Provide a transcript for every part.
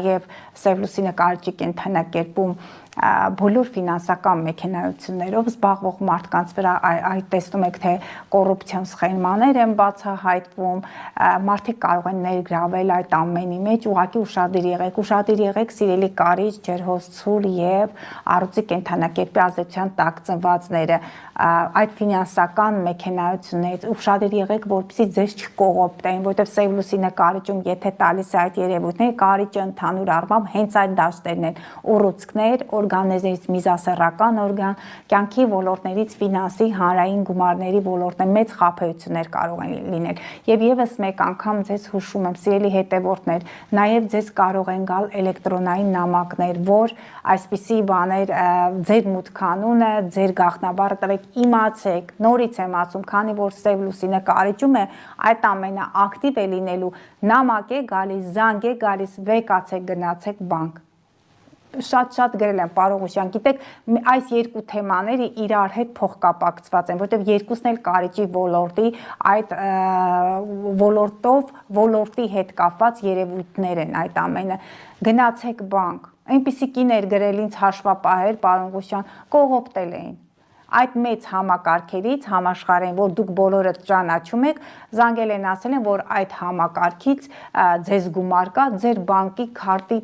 Եվ Սևլուսի նկարիչի կենդանակերպում բոլոր ֆինանսական մեքենայություններով զբաղվող մարդկանց վրա այդ տեսնում եք, թե կոռուպցիոն սխեմաներ են բացահայտվում, մարդիկ կարող են ներգրավել այդ ամենի մեջ, ուղղակի ուշադիր եղեք, սիրելի կարիչ, ջերհոսցուլ եւ առյուծի կենդանակերպի ազդեցության տակ ծնվածները, այդ ֆինանսական մեքենայություններից ուշադիր եղեք, որպեսզի ձեզ չկողոպտեն, որտեղ Սևլուսի նկարիչում եթե տալիս է այդ երևույթները, կարիճը ընդհանուր առմամբ հենց այդ դաշտերն են, ուռուցքներ, օրգաններից միզասեռական օրգան, կյանքի ոլորտներից ֆինանսի, հանրային գումարների ոլորտն մեծ խաբեություններ կարող են լինել։ Եվ եւս մեկ անգամ ձեզ հուշում եմ, սիրելի հետևորդներ, նաեւ ձեզ կարող են գալ էլեկտրոնային նամակներ, որ այսպիսի բաներ ձեր մուտքանունը, ձեր գաղտնաբառը տվեք, իմացեք, նորից եմ ասում, քանի որ Սևլուսի նկարիչում է, այդ ամենը ակտիվ է լինելու, նամակ է գալիս, զանգ է գալիս, վեկացեք, գնացեք բանկ։ Շատ գրել եմ, պարոն Ղուշյան, գիտեք, այս երկու թեմաները իրար հետ փոխկապակցված են, որտեղ երկուսն էլ կարիճի ոլորտի այդ ոլորտի հետ կապված երևույթներ են այդ ամենը։ Գնացեք բանկ։ Այնպիսի կիներ գրել ինձ հաշվապահեր, պարոն Ղուշյան, կողոպտել էին։ Այդ մեծ համակարգերից համաշխարհային, որ դուք բոլորը ճանաչում եք, զանգել են ասել են, որ այդ համակարգից ձեզ գումար կա, ձեր բանկի քարտի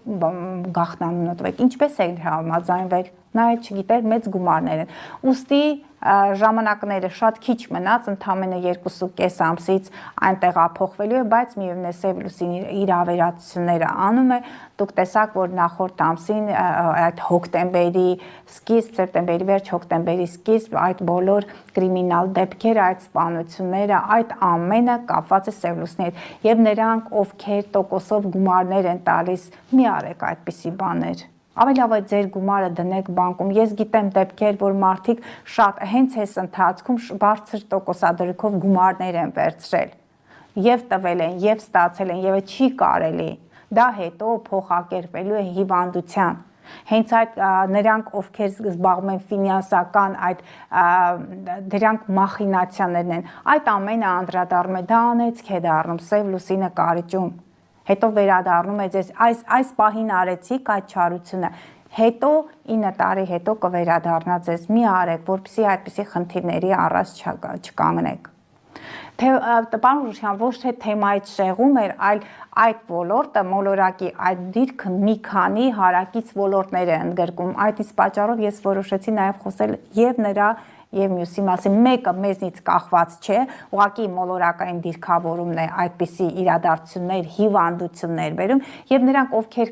գաղտնանունը տվեք։ Ինչպես է համաձայնվել։ Նա էլ չգիտեր, մեծ գումարներ են։ Ուստի ժամանակները շատ քիչ մնաց, ընդամենը 2.5 ամսից այնտեղ ապոխվելու է, բայց միևնույն է Սևլուսին իր ավերածությունները անում է։ Դուք տեսաք, որ նախորդ ամսին այդ հոկտեմբերի սկիզբ, սեպտեմբերի վերջ, հոկտեմբերի սկիզբ այդ բոլոր կրիմինալ դեպքերը, այդ սպանությունները, այդ ամենը կապված է Սևլուսի հետ։ Եվ նրանք, ովքեր տոկոսով գումարներ են տալիս, մի արեք այդպիսի բաներ։ Ավելի լավ է ձեր գումարը դնեք բանկում։ Ես գիտեմ դեպքեր, որ մարդիկ շատ հենց այս ընթացքում բարձր տոկոսադրույքով գումարներ են վերցրել եւ տվել են, եւ ստացել են, եւ չի կարելի։ Դա հետո փոխակերպելու է հիվանդության։ Հենց այդ նրանք, ովքեր զբաղվում են ֆինանսական, դրանք մախինացիաներն են։ Այդ ամենը անդրադառնում է, դա անեցք է դառնում Սևլուսի նկարիչում։ Հետո վերադառնում է ձեզ այս պահին արեցիք այդ չարությունը, հետո 9 տարի հետո կվերադառնա ձեզ, մի արեք, որպեսզի այդպիսի խնդիրների առաջ չկանգնեք։ Պարոն Ղուշյան, ոչ թե թեմայից շեղում էր, այլ այդ ոլորտը մոլորակի այդ դիրքը մի քանի հարակից ոլորտներ է ընդգրկում։ Այդ իսկ պատճառով ես որոշեցի նաև խոսել եւ նրա եւ մյուսի մասին, մեկը մեզնից կախված չէ, ուղղակի մոլորակային դիրքավորումն է այդպիսի իրադարձություններ, հիվանդություններ բերում, եւ նրանք, ովքեր